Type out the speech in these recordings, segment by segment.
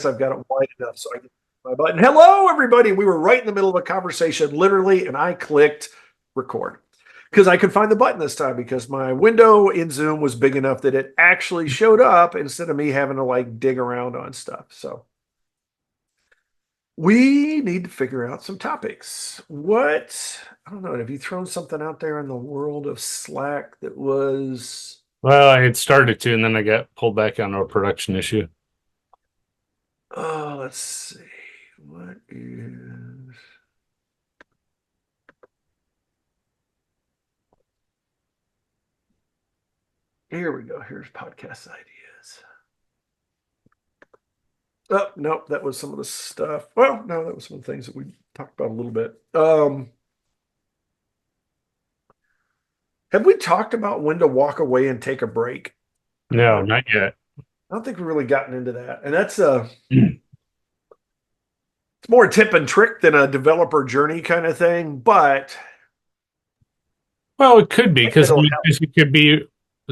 I've got it wide enough so I can my button. Hello, everybody. We were right in the middle of a conversation, literally, and I clicked record because I could find the button this time because my window in Zoom was big enough that it actually showed up instead of me having to like dig around on stuff. So we need to figure out some topics. I don't know. Have you thrown something out there in the world of Slack that was, Well, I had started to, and then I got pulled back on a production issue. oh, let's see. What is Here we go. Here's podcast ideas. Oh, no, that was some of the stuff. Well, no, that was some of the things that we talked about a little bit. Have we talked about when to walk away and take a break? No, I not yet. don't think we've really gotten into that. And it's more a tip and trick than a developer journey kind of thing, but Well, it could be I think because I it'll mean, help. 'cause it could be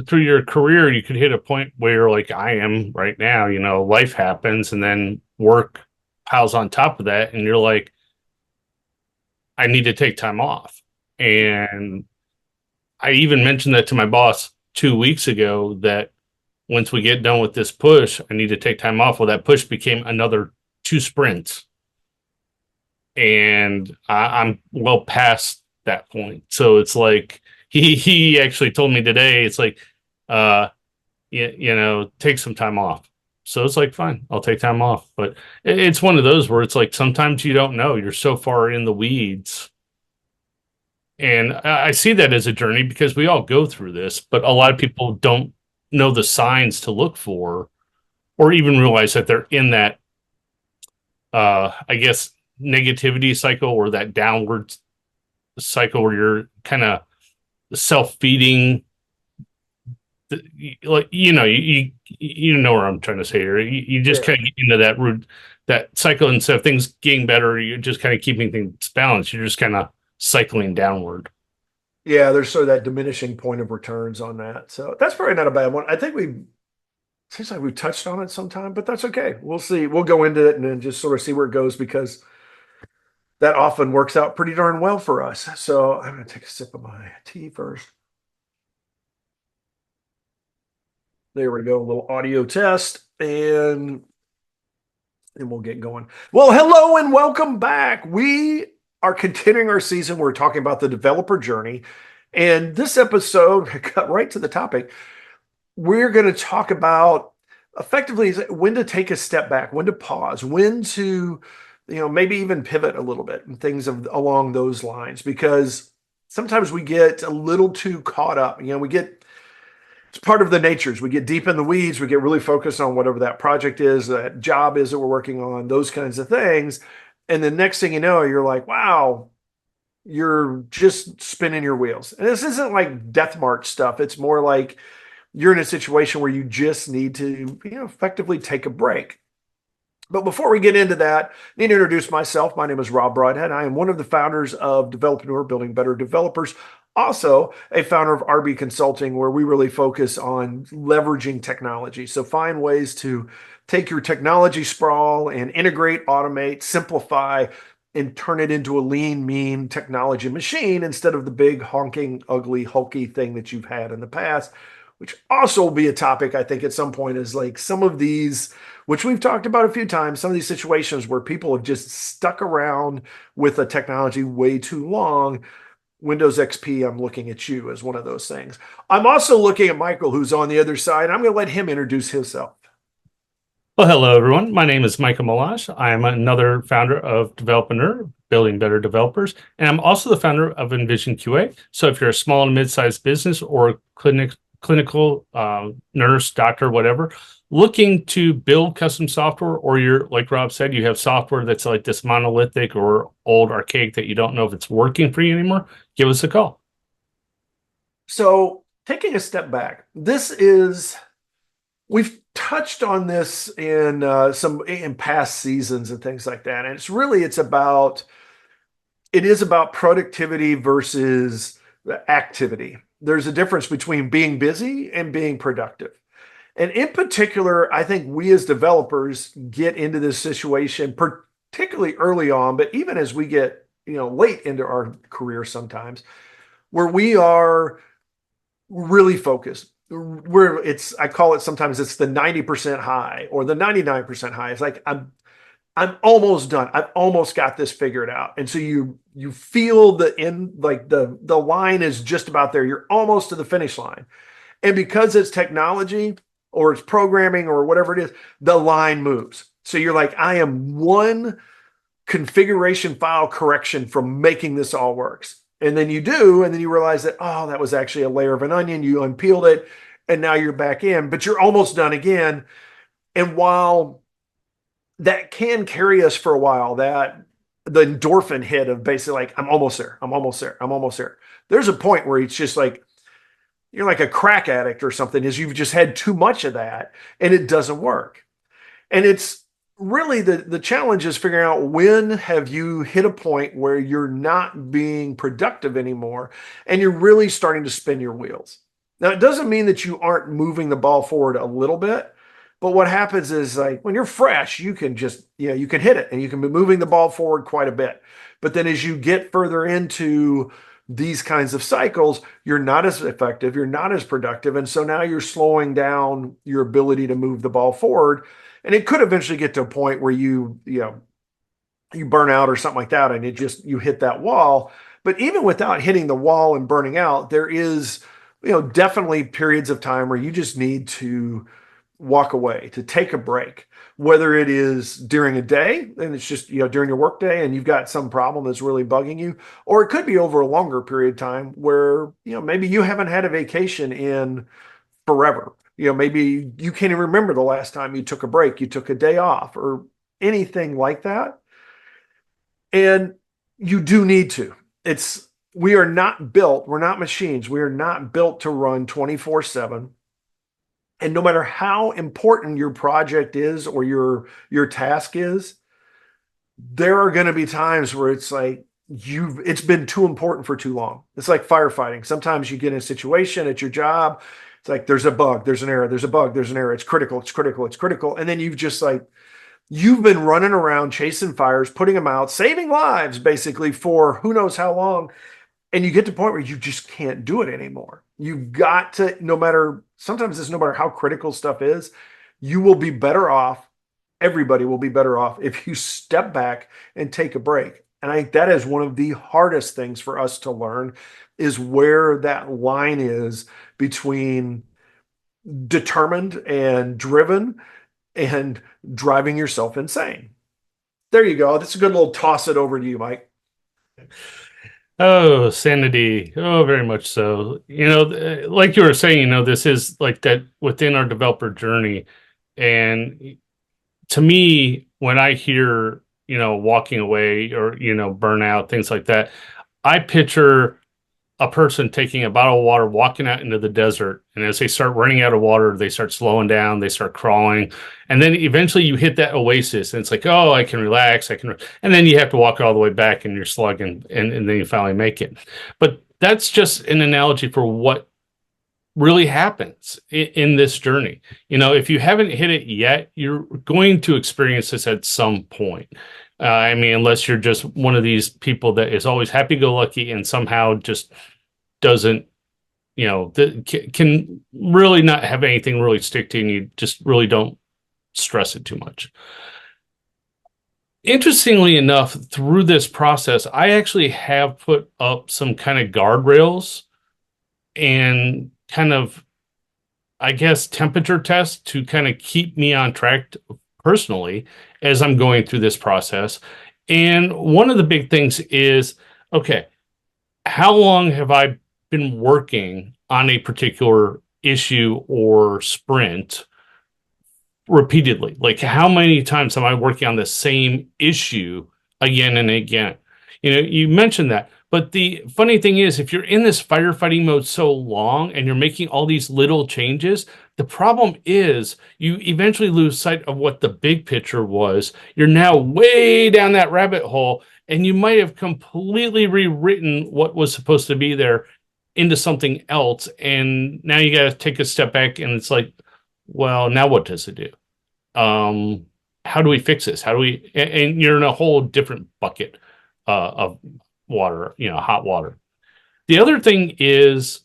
through your career, you could hit a point where, like I am right now, life happens, and then work piles on top of that, and you're like, I need to take time off. And I even mentioned that to my boss 2 weeks ago that once we get done with this push, I need to take time off. Well, that push became another two sprints, and I'm well past that point. So it's like he actually told me today. It's like, uh, take some time off. So it's like, fine, I'll take time off. But it's one of those where it's like sometimes you don't know. You're so far in the weeds. And I see that as a journey because we all go through this, but a lot of people don't know the signs to look for or even realize that they're in that, I guess, negativity cycle or that downward cycle where you're kind of self-feeding. Like you know where I'm trying to say here. You just Yeah. kind of get into that root, that cycle. Instead of things getting better, you're just kind of keeping things balanced. You're just kind of cycling downward. Yeah, there's sort of that diminishing point of returns on that. So that's probably not a bad one. I think seems like we've touched on it sometime, but that's okay. We'll see. We'll go into it and then just sort of see where it goes because that often works out pretty darn well for us. So I'm going to take a sip of my tea first. There we go. A little audio test and we'll get going. Well, hello and welcome back. We are continuing our season. We're talking about the developer journey. And this episode, cut right to the topic, we're going to talk about effectively when to take a step back, when to pause, when to, maybe even pivot a little bit and along those lines, because sometimes we get a little too caught up. It's part of the natures. We get deep in the weeds. We get really focused on whatever that project is, that job is that we're working on, those kinds of things. And the next thing you know, you're like, wow, you're just spinning your wheels. And this isn't like death march stuff. It's more like you're in a situation where you just need to, effectively take a break. But before we get into that, I need to introduce myself. My name is Rob Broadhead. I am one of the founders of Developreneur, Building Better Developers, also a founder of RB Consulting, where we really focus on leveraging technology. So find ways to take your technology sprawl and integrate, automate, simplify, and turn it into a lean, mean technology machine instead of the big, honking, ugly, hulky thing that you've had in the past, which also will be a topic, I think, at some point is like some of these, which we've talked about a few times, some of these situations where people have just stuck around with a technology way too long. Windows XP, I'm looking at you as one of those things. I'm also looking at Michael, who's on the other side. I'm going to let him introduce himself. Well, hello, everyone. My name is Michael Malash. I am another founder of Developreneur, Building Better Developers, and I'm also the founder of Envision QA. So if you're a small and mid-sized business or clinical nurse, doctor, whatever, looking to build custom software, or you're, like Rob said, you have software that's like this monolithic or old archaic that you don't know if it's working for you anymore, give us a call. So, taking a step back, we've touched on this in some in past seasons and things like that, and it is about productivity versus activity. There's a difference between being busy and being productive. And in particular, I think we as developers get into this situation, particularly early on, but even as we get, late into our career sometimes, where we are really focused. I call it sometimes it's the 90% high or the 99% high. It's like I'm almost done. I've almost got this figured out. And so you feel the end, like the line is just about there. You're almost to the finish line. And because it's technology or it's programming or whatever it is, the line moves. So you're like, I am one configuration file correction from making this all works. And then you do, and then you realize that, oh, that was actually a layer of an onion. You unpeeled it, and now you're back in, but you're almost done again. And while that can carry us for a while, that the endorphin hit of basically like, I'm almost there, I'm almost there, I'm almost there. There's a point where it's just like, you're like a crack addict or something, is you've just had too much of that and it doesn't work. And it's really the challenge is figuring out when have you hit a point where you're not being productive anymore and you're really starting to spin your wheels. Now, it doesn't mean that you aren't moving the ball forward a little bit, but what happens is like when you're fresh, you can just, you can hit it and you can be moving the ball forward quite a bit. But then as you get further into these kinds of cycles, you're not as effective, you're not as productive. And so now you're slowing down your ability to move the ball forward. And it could eventually get to a point where you burn out or something like that, and you hit that wall. But even without hitting the wall and burning out, there is, definitely periods of time where you just need to walk away, to take a break, whether it is during a day and it's just, during your work day and you've got some problem that's really bugging you, or it could be over a longer period of time where, maybe you haven't had a vacation in forever. Maybe you can't even remember the last time you took a break, you took a day off or anything like that. And you do need to. We're not machines. We are not built to run 24/7. And no matter how important your project is or your task is, there are going to be times where it's like it's been too important for too long. It's like firefighting. Sometimes you get in a situation at your job, it's like there's a bug, there's an error, there's a bug, there's an error. It's critical, it's critical, it's critical. And then you've been running around chasing fires, putting them out, saving lives basically for who knows how long. And you get to the point where you just can't do it anymore. You've got to, sometimes it's no matter how critical stuff is, you will be better off. Everybody will be better off if you step back and take a break. And I think that is one of the hardest things for us to learn, is where that line is between determined and driven and driving yourself insane. There you go. That's a good little toss it over to you, Mike. Oh, sanity. Oh, very much so. Like you were saying, this is like that within our developer journey. And to me, when I hear, walking away or, burnout, things like that, I picture a person taking a bottle of water, walking out into the desert. And as they start running out of water, they start slowing down, they start crawling. And then eventually you hit that oasis and it's like, oh, I can relax. And then you have to walk all the way back and you're slugging and then you finally make it. But that's just an analogy for what really happens in this journey. If you haven't hit it yet, you're going to experience this at some point. Unless you're just one of these people that is always happy-go-lucky and somehow just doesn't, can really not have anything really stick to you, and you just really don't stress it too much. Interestingly enough, through this process, I actually have put up some kind of guardrails and kind of, I guess, temperature tests to kind of keep me on track personally as I'm going through this process. And one of the big things is, okay, how long have I been working on a particular issue or sprint repeatedly? Like, how many times am I working on the same issue again and again? You mentioned that. But the funny thing is, if you're in this firefighting mode so long and you're making all these little changes, the problem is you eventually lose sight of what the big picture was. You're now way down that rabbit hole, and you might have completely rewritten what was supposed to be there into something else. And now you got to take a step back, and it's like, Well, now what does it do? Um, how do we fix this? How do we, and you're in a whole different bucket of water, hot water. The other thing is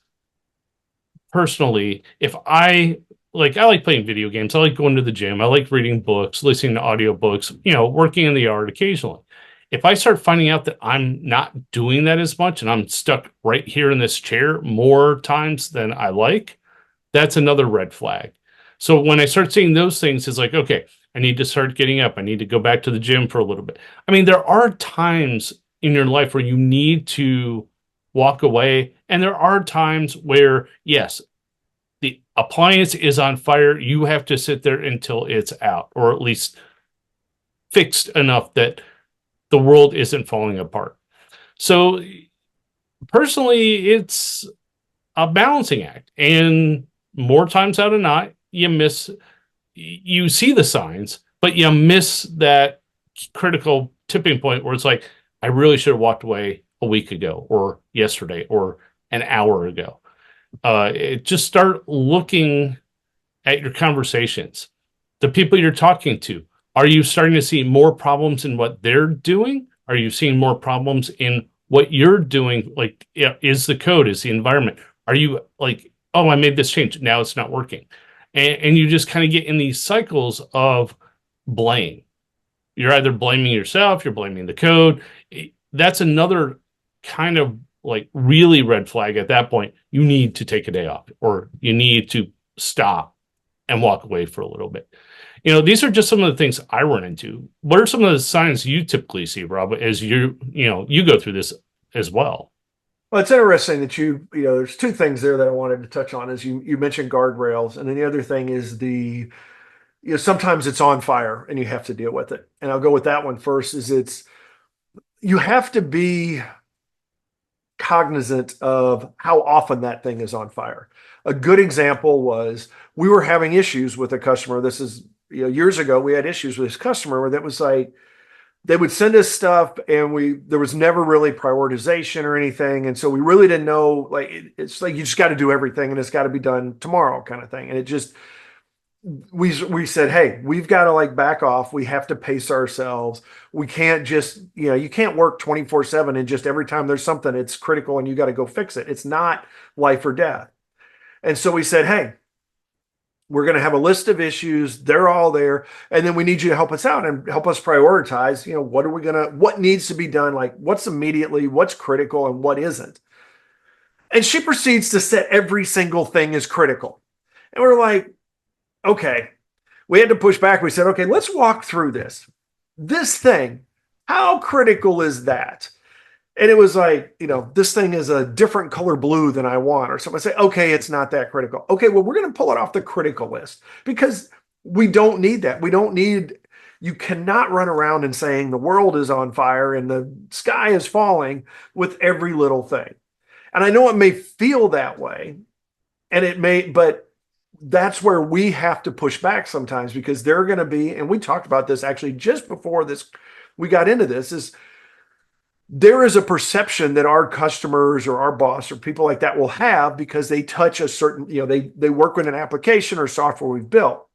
personally, if I like playing video games, I like going to the gym, I like reading books, listening to audiobooks, working in the yard occasionally. If I start finding out that I'm not doing that as much and I'm stuck right here in this chair more times than I like, that's another red flag. So when I start seeing those things, it's like, okay, I need to start getting up. I need to go back to the gym for a little bit. I mean, there are times in your life where you need to walk away. And there are times where, yes, the appliance is on fire. You have to sit there until it's out, or at least fixed enough that the world isn't falling apart. So personally, it's a balancing act. And more times out of not, you see the signs, but you miss that critical tipping point where it's like, I really should have walked away a week ago or yesterday or an hour ago. Just start looking at your conversations, the people you're talking to. Are you starting to see more problems in what they're doing? Are you seeing more problems in what you're doing? Like, is the code, is the environment? Are you like, oh, I made this change, now it's not working? And you just kind of get in these cycles of blame. You're either blaming yourself, you're blaming the code. That's another kind of like really red flag at that point. You need to take a day off or you need to stop and walk away for a little bit. These are just some of the things I run into. What are some of the signs you typically see, Rob, as you go through this as well? Well, it's interesting that there's two things there that I wanted to touch on. Is you mentioned guardrails, and then the other thing is sometimes it's on fire and you have to deal with it. And I'll go with that one first. You have to be cognizant of how often that thing is on fire. A good example was we were having issues with a customer. This is years ago. We had issues with this customer that was like they would send us stuff and there was never really prioritization or anything, and so we really didn't know, like it's like you just got to do everything and it's got to be done tomorrow kind of thing. And it just we said, hey, we've got to like back off. We have to pace ourselves. We can't just, you can't work 24/7 and just every time there's something it's critical and you got to go fix it. It's not life or death. And so we said, hey, we're going to have a list of issues. They're all there. And then we need you to help us out and help us prioritize, what needs to be done? Like what's immediately, what's critical and what isn't. And she proceeds to set every single thing as critical. And we're like, okay, we had to push back. We said, okay, let's walk through this. This thing, how critical is that? And it was like, this thing is a different color blue than I want, or something. I say, okay, it's not that critical. Okay, well, we're going to pull it off the critical list because we don't need that. You cannot run around and saying the world is on fire and the sky is falling with every little thing. And I know it may feel that way, but that's where we have to push back sometimes because they're going to be, and we talked about this actually just before we got into this, is there is a perception that our customers or our boss or people like that will have because they touch a certain, they work with an application or software we've built.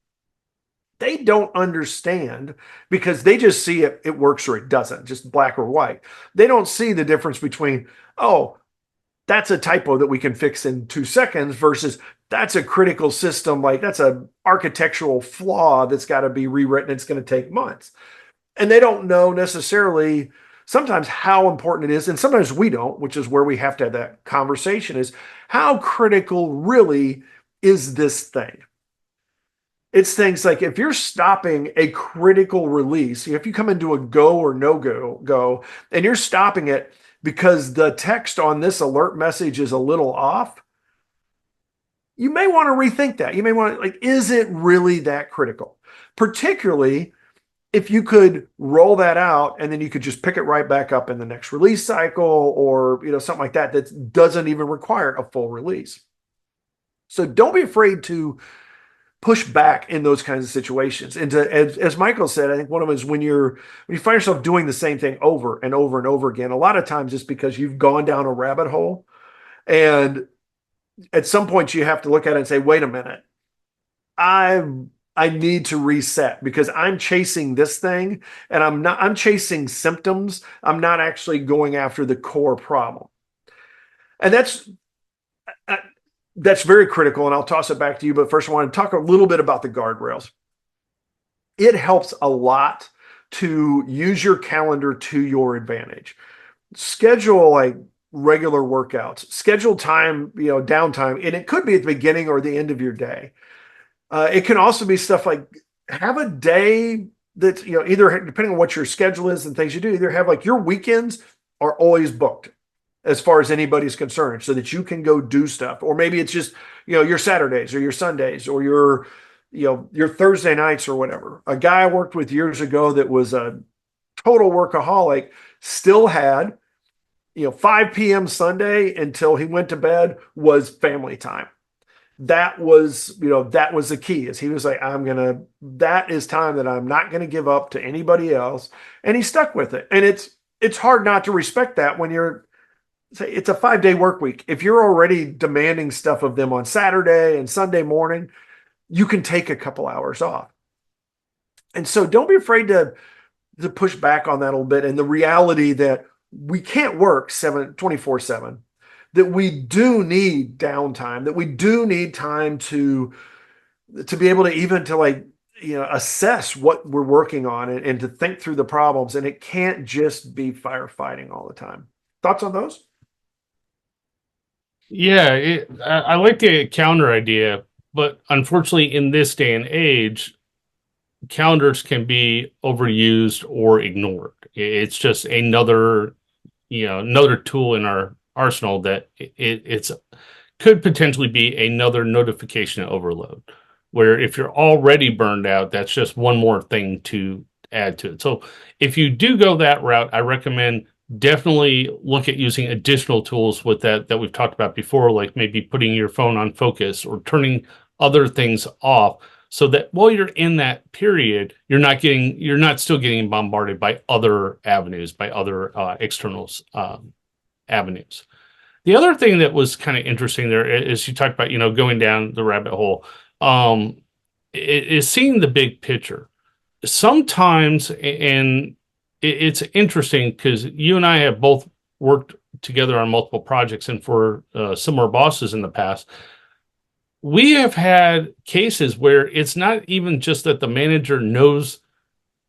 They don't understand because they just see it works or it doesn't, just black or white. They don't see the difference between, oh, that's a typo that we can fix in 2 seconds versus that's a critical system. Like that's a architectural flaw that's got to be rewritten. It's going to take months. And they don't know necessarily sometimes how important it is. And sometimes we don't, which is where we have to have that conversation, is how critical really is this thing? It's things like if you're stopping a critical release, if you come into a go or no go, and you're stopping it because the text on this alert message is a little off, you may want to rethink that. You may want to, like, is it really that critical? Particularly if you could roll that out and then you could just pick it right back up in the next release cycle or, something like that, that doesn't even require a full release. So don't be afraid to push back in those kinds of situations. And as Michael said, I think one of them is when you find yourself doing the same thing over and over and over again, a lot of times it's because you've gone down a rabbit hole. And at some point you have to look at it and say, wait a minute, I I need to reset because I'm chasing this thing and I'm chasing symptoms. I'm not actually going after the core problem. And uh, that's very critical. And I'll toss it back to you. But first, I want to talk a little bit about the guardrails. It helps a lot to use your calendar to your advantage. Schedule like regular workouts, schedule time, downtime, and it could be at the beginning or the end of your day. It can also be stuff like have a day that, either depending on what your schedule is and things you do, either have like your weekends are always booked as far as anybody's concerned so that you can go do stuff. Or maybe it's just, your Saturdays or your Sundays or your Thursday nights or whatever. A guy I worked with years ago that was a total workaholic still had, 5 p.m. Sunday until he went to bed was family time. That was the key is he was like, that is time that I'm not going to give up to anybody else. And he stuck with it. And it's hard not to respect that when you're say it's a 5-day work week. If you're already demanding stuff of them on Saturday and Sunday morning, you can take a couple hours off. And so don't be afraid to push back on that a little bit. And the reality that we can't work 24/7, that we do need downtime, that we do need time to be able to even to like, assess what we're working on and to think through the problems. And it can't just be firefighting all the time. Thoughts on those? Yeah, I like the counter idea, but unfortunately, in this day and age, calendars can be overused or ignored. It's just another tool in our arsenal that it's could potentially be another notification overload. Where if you're already burned out, that's just one more thing to add to it. So if you do go that route, I recommend definitely look at using additional tools with that we've talked about before, like maybe putting your phone on focus or turning other things off so that while you're in that period, you're not still getting bombarded by other avenues, by other external avenues. The other thing that was kind of interesting there is you talked about, going down the rabbit hole, is seeing the big picture. Sometimes, and it's interesting because you and I have both worked together on multiple projects and for similar bosses in the past. We have had cases where it's not even just that the manager knows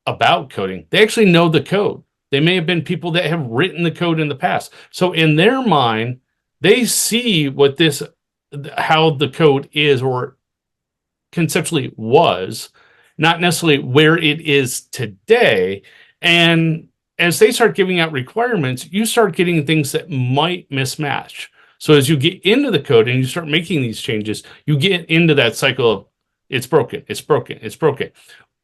about coding, they actually know the code. They may have been people that have written the code in the past. So in their mind, they see how the code is or conceptually was, not necessarily where it is today. And as they start giving out requirements, you start getting things that might mismatch. So as you get into the code and you start making these changes, you get into that cycle of it's broken, it's broken, it's broken.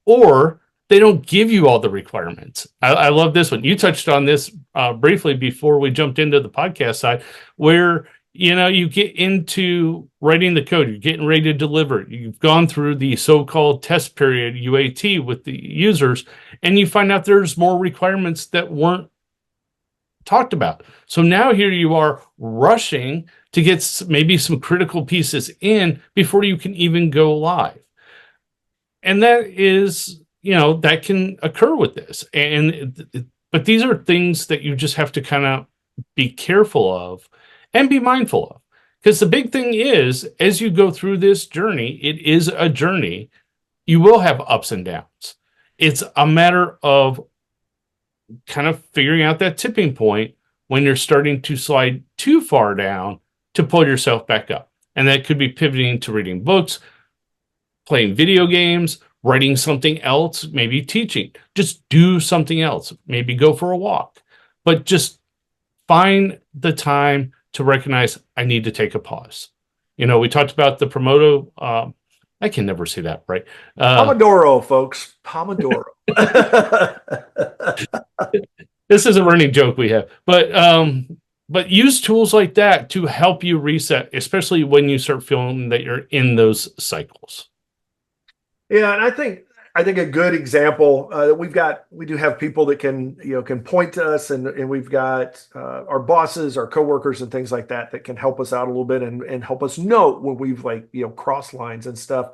Or they don't give you all the requirements. I love this one. You touched on this briefly before we jumped into the podcast side, where you get into writing the code, you're getting ready to deliver. You've gone through the so-called test period UAT with the users, and you find out there's more requirements that weren't talked about. So now here you are rushing to get maybe some critical pieces in before you can even go live. And that is, that can occur with this. But these are things that you just have to kind of be careful of and be mindful of. Because the big thing is, as you go through this journey, it is a journey. You will have ups and downs. It's a matter of kind of figuring out that tipping point when you're starting to slide too far down to pull yourself back up. And that could be pivoting to reading books, playing video games, writing something else, maybe teaching. Just do something else. Maybe go for a walk. But just find the time to recognize I need to take a pause. We talked about the Pomodo. I can never say that right. Pomodoro, folks. Pomodoro. This is a running joke we have, but use tools like that to help you reset, especially when you start feeling that you're in those cycles. Yeah, and I think a good example we do have people that can point to us, and we've got our bosses, our coworkers, and things like that can help us out a little bit and help us know when we've crossed lines and stuff.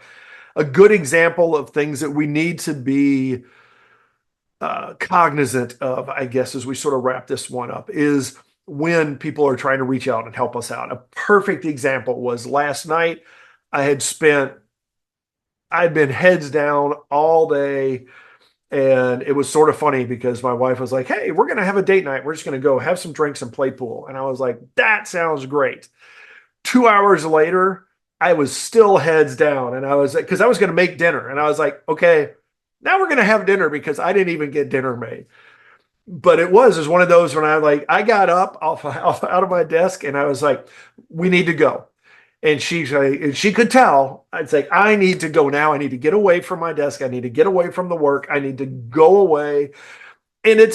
a good example of things that we need to be cognizant of, I guess, as we sort of wrap this one up, is when people are trying to reach out and help us out. A perfect example was last night. I had spent, I'd been heads down all day. And it was sort of funny because my wife was like, "Hey, we're going to have a date night. We're just going to go have some drinks and play pool." And I was like, "That sounds great." 2 hours later, I was still heads down. And I was like, because I was going to make dinner. And I was like, "Okay, now we're going to have dinner," because I didn't even get dinner made. But it was one of those when I got up off out of my desk and I was like, "We need to go." And she could tell. I'd say, "I need to go now. I need to get away from my desk. I need to get away from the work. I need to go away." And it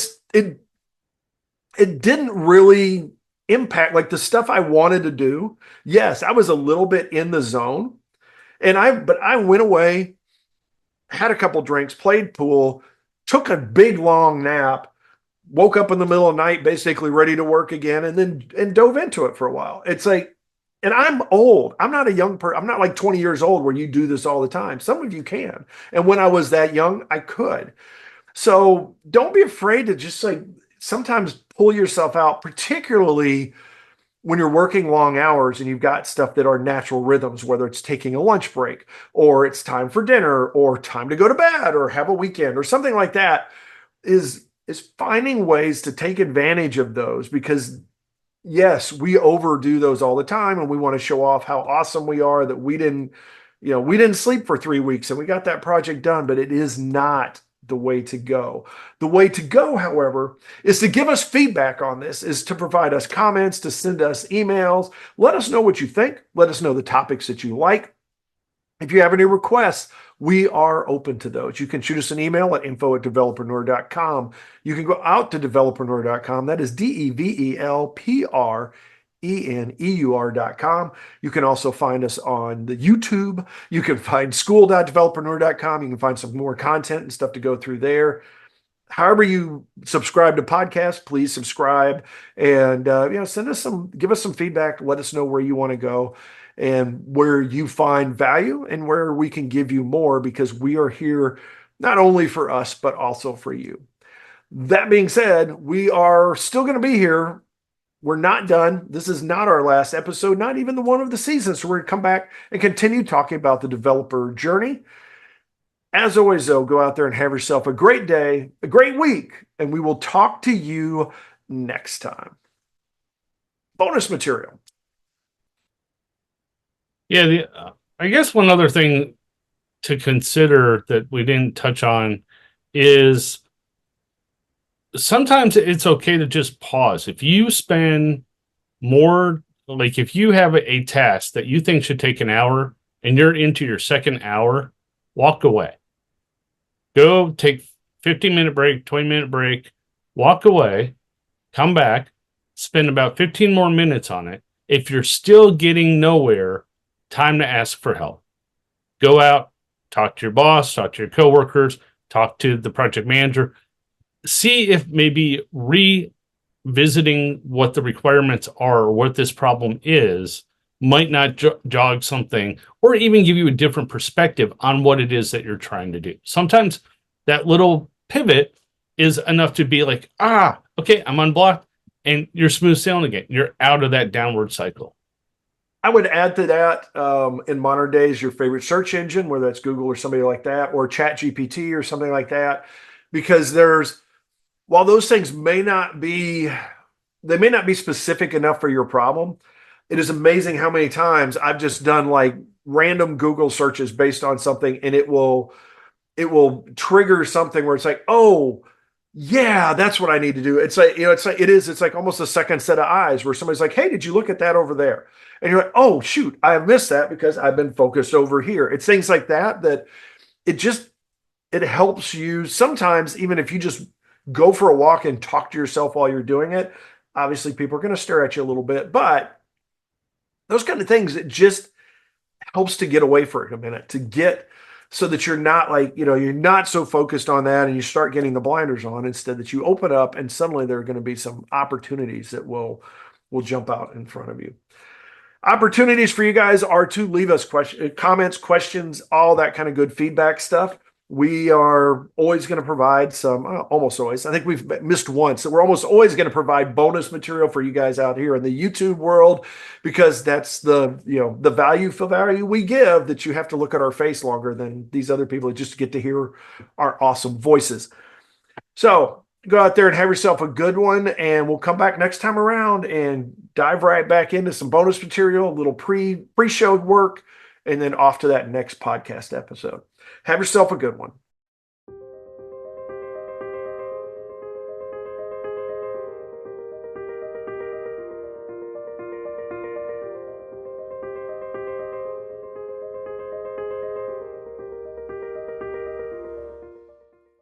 didn't really impact like the stuff I wanted to do. Yes, I was a little bit in the zone. But I went away, had a couple drinks, played pool, took a big long nap, woke up in the middle of the night, basically ready to work again, and dove into it for a while. It's like, and I'm old. I'm not a young person. I'm not like 20 years old where you do this all the time. Some of you can. And when I was that young, I could. So don't be afraid to just like sometimes pull yourself out, particularly when you're working long hours and you've got stuff that are natural rhythms, whether it's taking a lunch break or it's time for dinner or time to go to bed or have a weekend or something like that, is finding ways to take advantage of those because yes, we overdo those all the time and we want to show off how awesome we are that we didn't sleep for 3 weeks and we got that project done, but it is not the way to go. The way to go, however, is to give us feedback on this, is to provide us comments, to send us emails. Let us know what you think. Let us know the topics that you like. If you have any requests, we are open to those. You can shoot us an email at info@developreneur.com. You can go out to developreneur.com. That is develpreneur.com. You can also find us on the YouTube. You can find school.developreneur.com. You can find some more content and stuff to go through there. However you subscribe to podcasts, please subscribe and give us some feedback. Let us know where you want to go and where you find value and where we can give you more because we are here not only for us, but also for you. That being said, we are still going to be here. We're not done. This is not our last episode, not even the one of the season. So we're going to come back and continue talking about the developer journey. As always, though, go out there and have yourself a great day, a great week, and we will talk to you next time. Bonus material. Yeah, I guess one other thing to consider that we didn't touch on is sometimes it's okay to just pause. If you spend more, like if you have a task that you think should take an hour and you're into your second hour, walk away. Go take 15-minute break, 20-minute break, walk away, come back, spend about 15 more minutes on it. If you're still getting nowhere, time to ask for help. Go out, talk to your boss, talk to your coworkers, talk to the project manager. See if maybe revisiting what the requirements are or what this problem is might not jog something or even give you a different perspective on what it is that you're trying to do. Sometimes that little pivot is enough to be like, okay, I'm unblocked, and you're smooth sailing again. You're out of that downward cycle. I would add to that in modern days, your favorite search engine, whether that's Google or somebody like that, or ChatGPT or something like that, because while those things may not be specific enough for your problem, it is amazing how many times I've just done like random Google searches based on something and it will trigger something where it's like, oh, yeah, that's what I need to do. It's like, it's like almost a second set of eyes where somebody's like, hey, did you look at that over there? And you're like, oh, shoot, I have missed that because I've been focused over here. It's things like that it helps you sometimes, even if you just go for a walk and talk to yourself while you're doing it. Obviously, people are going to stare at you a little bit, but those kind of things, it just helps to get away for a minute, to get so that you're not like, you're not so focused on that and you start getting the blinders on instead that you open up and suddenly there are going to be some opportunities that will jump out in front of you. Opportunities for you guys are to leave us comments, questions, all that kind of good feedback stuff. We are always going to provide some, almost always. I think we've missed once. So we're almost always going to provide bonus material for you guys out here in the YouTube world, because that's the value for value we give, that you have to look at our face longer than these other people just get to hear our awesome voices. So go out there and have yourself a good one, and we'll come back next time around and dive right back into some bonus material, a little pre-showed work, and then off to that next podcast episode. Have yourself a good one.